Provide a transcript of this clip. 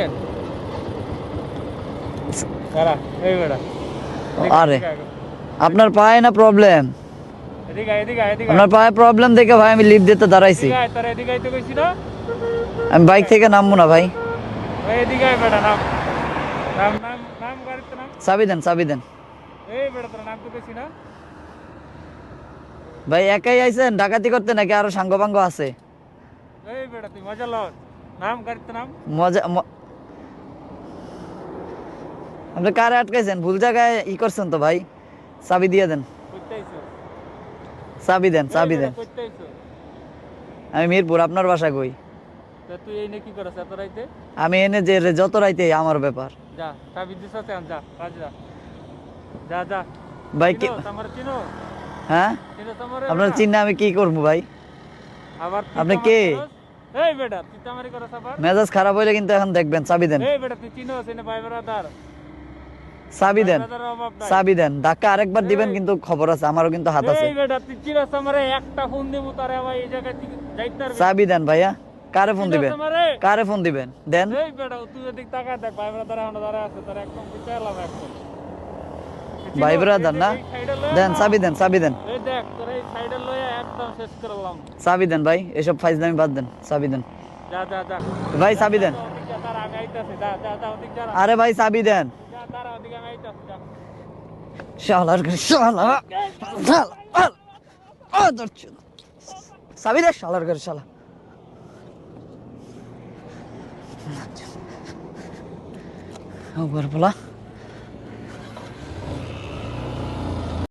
দেন দাঁড়া এই বেটা আরে আপনার পায়ে না প্রবলেম? এদিকে এদিকে এদিকে আপনার পায়ে প্রবলেম দেখে ভাই আমি লিফট দিতে দাঁড়াইছি। এদিকে তোর এদিকে তো কইছি না আমি বাইক থেকে নামবো না ভাই। এদিকে বেটা নাম নাম নাম নাম গাড়িতে নাম চাবি দেন, চাবি দেন এই বেটা তোর নাম তো কইছি না ভাই। একাই আইছেন ডাকাতি করতে নাকি আরো সাঙ্গ পাঙ্গ আছে? এই বেটা তুই মজা লও নাম গাড়িতে নাম মজা আপনি কারে আটকাইছেন? ভুল জায়গায় ই করছেন তো ভাই। চাবি দিয়ে দেন, কইতেইছো চাবি দেন, চাবি দেন। কইতেইছো আমি মিরপুর, আপনার বাসা কই? তা তুই এই নে কি করছ এত রাইতে আমি এনে যে যত রাইতে আমার ব্যাপার। যা চাবি দিছ তেন যা কাজ যা যা যা ভাই কি চিনো তোমার চিনো হ্যাঁ চিনো তোমার আপনার চিন্তা আমি কি করবো ভাই? আবার আপনি কে? এই বেটা তুই তামারি করছ আবার মেজাজ খারাপ হইলে কিন্তু এখন দেখবেন। চাবি দেন, এই বেটা তুই চিনো সেনে ভাই ব্রাদার চাবি দেন, চাবি দেন। ধাক্কা আরেকবার দিবেন কিন্তু খবর আছে, আমারও কিন্তু হাত আছে। এই বেটা তুই চিনোস আমারে একটা ফোন দেবো তারে ভাই এই জায়গা থেকে যাইতে পারবি চাবি দেন ভাইয়া। কারে ফোন দিবেন? আমারে কারে ফোন দিবেন দেন। এই বেটা তুই এদিক তাকা দেখ ভাই ব্রাদার এখন দাঁড়া আছে তার একদম বিচারলাম এখন ভাই ব্রাদার না? দেন চাবি দেন, চাবি দেন, এই দেখ তোর এই সাইডে লয়ে একদম শেষ করলাম চাবি দেন ভাই। এসব ফাইজলামি বাদ দেন, চাবি দেন যা যা যা ভাই, চাবি দেন। ওদিক যা তার আগে আইতাছে যা যা যা ওদিক যা আরে ভাই চাবি দেন। যা তার ওদিক আমি আইতাছি যা শালার ঘরে শালা শালা ও দরছ চাবি দে শালার ঘরে শালা। ও বরবলা